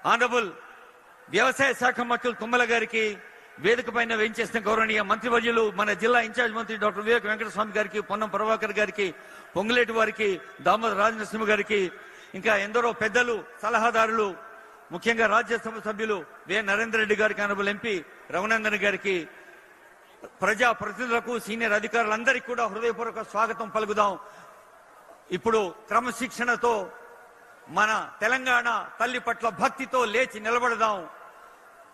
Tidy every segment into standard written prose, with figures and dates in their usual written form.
Honourable వ్యవసాయ శాఖ మంత్రులు తుమ్మల గారికి, వేదిక పైన వేయించేసిన గౌరవనీయ మంత్రివర్యులు మన జిల్లా ఇన్ఛార్జ్ మంత్రి డాక్టర్ వివేక్ వెంకటస్వామి గారికి, పొన్నం ప్రభాకర్ గారికి, పొంగులేటి వారికి, దామోదర రాజనరసింహ గారికి, ఇంకా ఎందరో పెద్దలు, సలహాదారులు, ముఖ్యంగా రాజ్యసభ సభ్యులు వి నరేందర్ రెడ్డి గారికి, ఆనరబుల్ ఎంపీ రఘునందన్ గారికి, ప్రజా ప్రతినిధులకు, సీనియర్ అధికారులందరికీ కూడా హృదయపూర్వక స్వాగతం పలుకుదాం. ఇప్పుడు క్రమశిక్షణతో మన తెలంగాణ తల్లి పట్ల భక్తితో లేచి నిలబడదాం.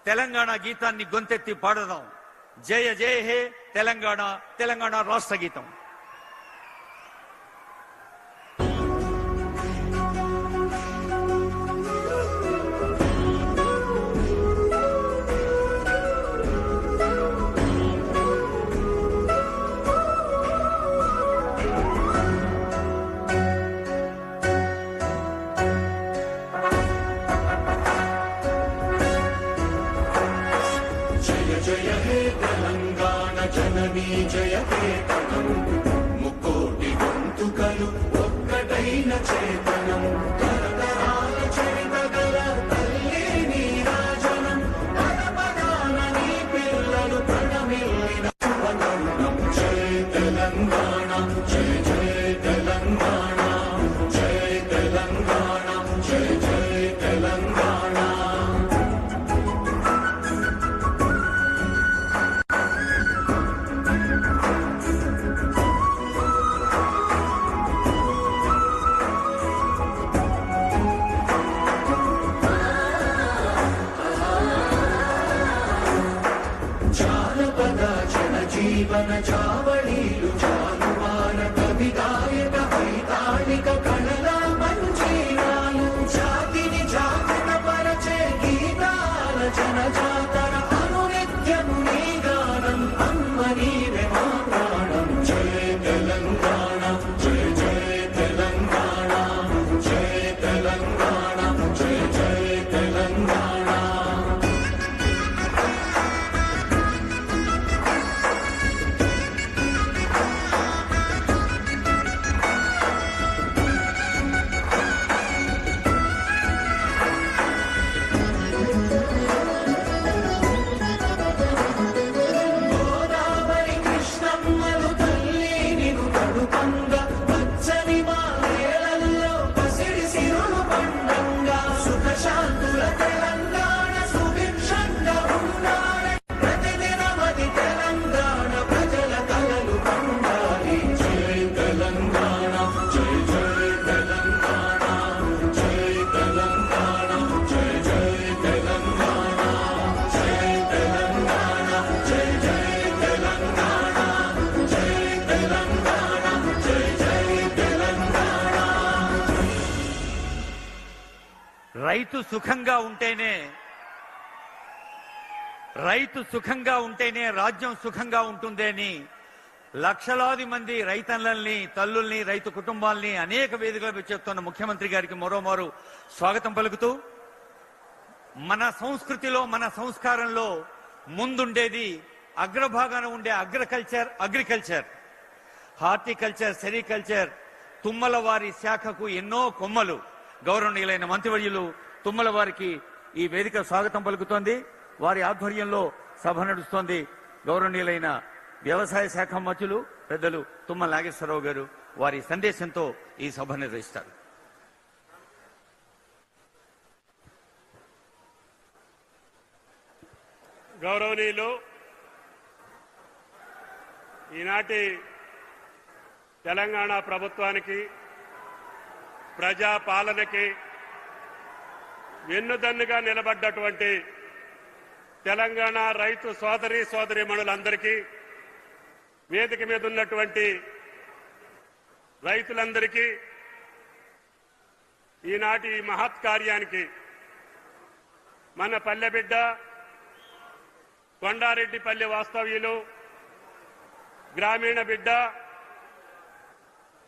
తెలంగాణ గీతాన్ని గొంతెత్తి పాడదాం. జయ జయ హే తెలంగాణ, తెలంగాణ రాష్ట్ర గీతం. జయకేతనం ముకోటి గొంతుకలు ఒక్కటైన చేతనం తరతరాల చరితగల తల్లి నీరాజనం పదపదాన నీ పిల్లలు ప్రణమిల్లిన శుభతరుణం. జయ తెలంగాణ, జయ జయ తెలంగాణ, జయ తెలంగాణ, జయ జయ తెలంగాణ. జీవన చావళీలు చాలువాన కవి గాయక వైతాళిక కళల మంజీరాలు జాతిని జాగృత పరచే గీతాల జనజాతర అనునిత్యము నీ గానం అమ్మ నీవే మా ప్రాణం. జయ తెలంగాణ, జయ జయ తెలంగాణ, జయ తెలంగాణ, జయ జయ తెలంగాణ. రైతు సుఖంగా ఉంటేనే రాజ్యం సుఖంగా ఉంటుంది అని లక్షలాది మంది రైతన్నల్ని, తల్లుల్ని, రైతు కుటుంబాల్ని అనేక వేదికలపై చెప్తున్న ముఖ్యమంత్రి గారికి మరోమారు స్వాగతం పలుకుతూ, మన సంస్కృతిలో, మన సంస్కారంలో ముందుండేది అగ్రభాగాన ఉండే అగ్రికల్చర్, హార్టికల్చర్, సెరికల్చర్. తుమ్మల వారి శాఖకు ఎన్నో కొమ్మలు. గౌరవనీయులైన మంత్రివర్యులు తుమ్మల వారికి ఈ వేదిక స్వాగతం పలుకుతోంది. వారి ఆధ్వర్యంలో సభ నడుస్తోంది. గౌరవనీయులైన వ్యవసాయ శాఖ మంత్రులు పెద్దలు తుమ్మల నాగేశ్వరరావు గారు వారి సందేశంతో ఈ సభ నిర్వహిస్తారు. గౌరవనీయులు, ఈనాటి తెలంగాణ ప్రభుత్వానికి, ప్రజా పాలనకి వెన్నుదన్నుగా నిలబడ్డటువంటి తెలంగాణ రైతు సోదరీమణులందరికీ, వేదిక మీద ఉన్నటువంటి రైతులందరికీ, ఈనాటి మహత్ కార్యానికి మన పల్లెబిడ్డ, కొండారెడ్డిపల్లి వాస్తవ్యులు, గ్రామీణ బిడ్డ,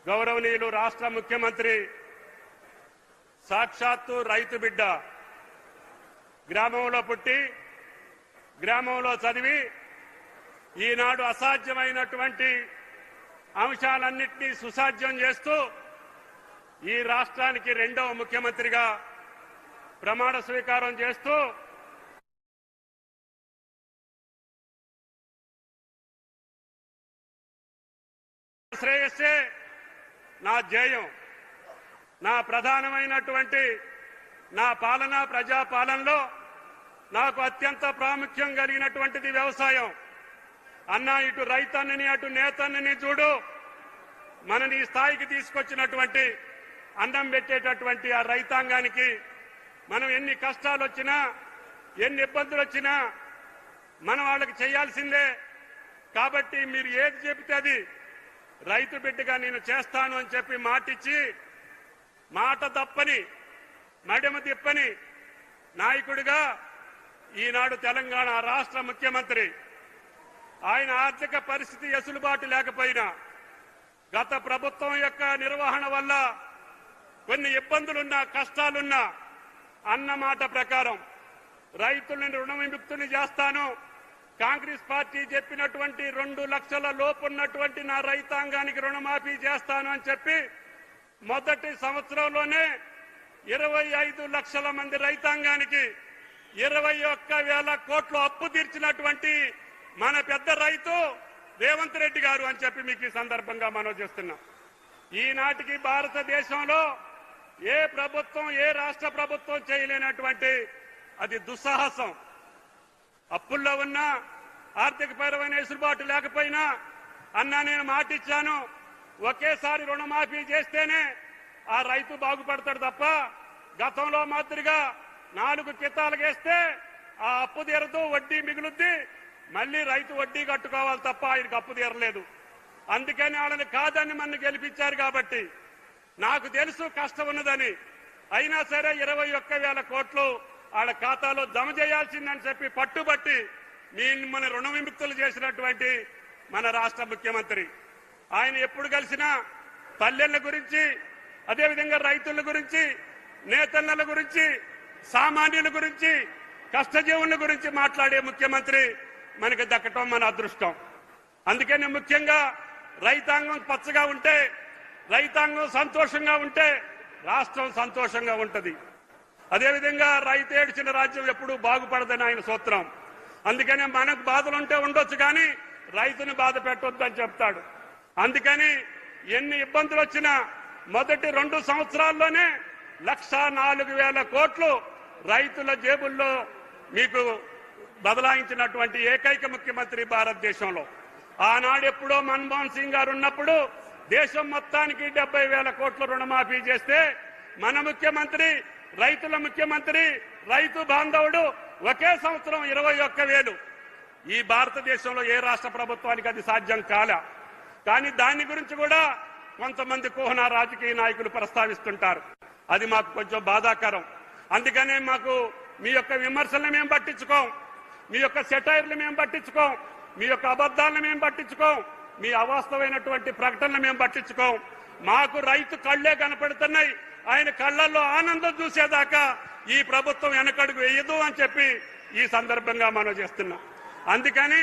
గౌరవనీయులు రాష్ట్ర ముఖ్యమంత్రి, సాక్షాత్తు రైతు బిడ్డ, గ్రామంలో పుట్టి గ్రామంలో చదివి ఈనాడు అసాధ్యమైనటువంటి అంశాలన్నింటినీ సుసాధ్యం చేస్తూ ఈ రాష్ట్రానికి రెండవ ముఖ్యమంత్రిగా ప్రమాణ స్వీకారం చేస్తూ శ్రేయస్సే నా ధ్యేయం. నా ప్రధానమైనటువంటి నా పాలన ప్రజాపాలనలో నాకు అత్యంత ప్రాముఖ్యం కలిగినటువంటిది వ్యవసాయం. అన్నా ఇటు రైతన్నని అటు నేతన్నని చూడు, మనని ఈ స్థాయికి తీసుకొచ్చినటువంటి అన్నం పెట్టేటటువంటి ఆ రైతాంగానికి మనం ఎన్ని కష్టాలు వచ్చినా ఎన్ని ఇబ్బందులు వచ్చినా మనం వాళ్ళకి చేయాల్సిందే. కాబట్టి మీరు ఏది చెబితే అది రైతు బిడ్డగా నేను చేస్తాను అని చెప్పి మాటిచ్చి మాట తప్పని మడమ తిప్పని నాయకుడిగా ఈనాడు తెలంగాణ రాష్ట్ర ముఖ్యమంత్రి. ఆయన ఆర్థిక పరిస్థితి ఎసులుబాటు లేకపోయినా గత ప్రభుత్వం యొక్క నిర్వహణ వల్ల కొన్ని ఇబ్బందులున్నా కష్టాలున్నా అన్న మాట ప్రకారం రైతులను రుణ విముక్తులు చేస్తాను, కాంగ్రెస్ పార్టీ చెప్పినటువంటి 2 లక్షల లోపున్నటువంటి నా రైతాంగానికి రుణమాఫీ చేస్తాను అని చెప్పి మొదటి సంవత్సరంలోనే 25 లక్షల మంది రైతాంగానికి 21,000 కోట్లు అప్పు తీర్చినటువంటి మన పెద్ద రైతు రేవంత్ రెడ్డి గారు అని చెప్పి మీకు ఈ సందర్భంగా మనవి చేస్తున్నాం. ఈనాటికి భారతదేశంలో ఏ ప్రభుత్వం ఏ రాష్ట్ర ప్రభుత్వం చేయలేనటువంటి అది దుస్సాహసం. అప్పుల్లో ఉన్న ఆర్థికపరమైన వెసులుబాటు లేకపోయినా అన్నా నేను మాటిచ్చాను, ఒకేసారి రుణమాఫీ చేస్తేనే ఆ రైతు బాగుపడతాడు తప్ప గతంలో మాదిరిగా 4 కితాలు వేస్తే ఆ అప్పు తీరదు, వడ్డీ మిగులుద్ది, మళ్లీ రైతు వడ్డీ కట్టుకోవాలి తప్ప ఆయనకు అప్పు తీరలేదు. అందుకని వాళ్ళని కాదని మన గెలిపించారు. కాబట్టి నాకు తెలుసు కష్టం ఉన్నదని, అయినా సరే 21,000 కోట్లు వాళ్ళ ఖాతాలో జమ చేయాల్సిందని చెప్పి పట్టుబట్టి మన రుణ విముక్తులు చేసినటువంటి మన రాష్ట్ర ముఖ్యమంత్రి. ఆయన ఎప్పుడు కలిసినా పల్లెల గురించి, అదేవిధంగా రైతుల గురించి, నేతన్నల గురించి, సామాన్యుల గురించి, కష్టజీవుల గురించి మాట్లాడే ముఖ్యమంత్రి మనకి దక్కటం మన అదృష్టం. అందుకని ముఖ్యంగా రైతాంగం పచ్చగా ఉంటే, రైతాంగం సంతోషంగా ఉంటే రాష్ట్రం సంతోషంగా ఉంటది. అదేవిధంగా రైతు ఏడ్చిన రాజ్యం ఎప్పుడూ బాగుపడదని ఆయన సూత్రం. అందుకనే మనకు బాధలుంటే ఉండొచ్చు కానీ రైతుని బాధ పెట్టొద్దు అని చెప్తాడు. అందుకని ఎన్ని ఇబ్బందులు వచ్చినా మొదటి 2 సంవత్సరాల్లోనే 1,04,000 కోట్లు రైతుల జేబుల్లో మీకు బదలాయించినటువంటి ఏకైక ముఖ్యమంత్రి భారతదేశంలో. ఆనాడు ఎప్పుడో మన్మోహన్ సింగ్ గారు ఉన్నప్పుడు దేశం మొత్తానికి 70,000 కోట్ల రుణమాఫీ చేస్తే మన ముఖ్యమంత్రి రైతుల ముఖ్యమంత్రి, రైతు బాంధవుడు ఒకే సంవత్సరం 21,000. ఈ భారతదేశంలో ఏ రాష్ట్ర ప్రభుత్వానికి అది సాధ్యం కాలే. కానీ దాని గురించి కూడా కొంతమంది కోహనా రాజకీయ నాయకులు ప్రస్తావిస్తుంటారు. అది మాకు కొంచెం బాధాకరం. అందుకనే మాకు మీ యొక్క విమర్శలను మేము పట్టించుకోం, మీ యొక్క సెటైర్లు మేము పట్టించుకోం, మీ యొక్క అబద్ధాలను మేము పట్టించుకోం, మీ అవాస్తవమైనటువంటి ప్రకటనలు మేము పట్టించుకోం. మాకు రైతు కళ్లే కనపడుతున్నాయి, ఆయన కళ్లల్లో ఆనందం చూసేదాకా ఈ ప్రభుత్వం వెనకడుగు వేయదు అని చెప్పి ఈ సందర్భంగా మనం చేస్తున్నాం. అందుకని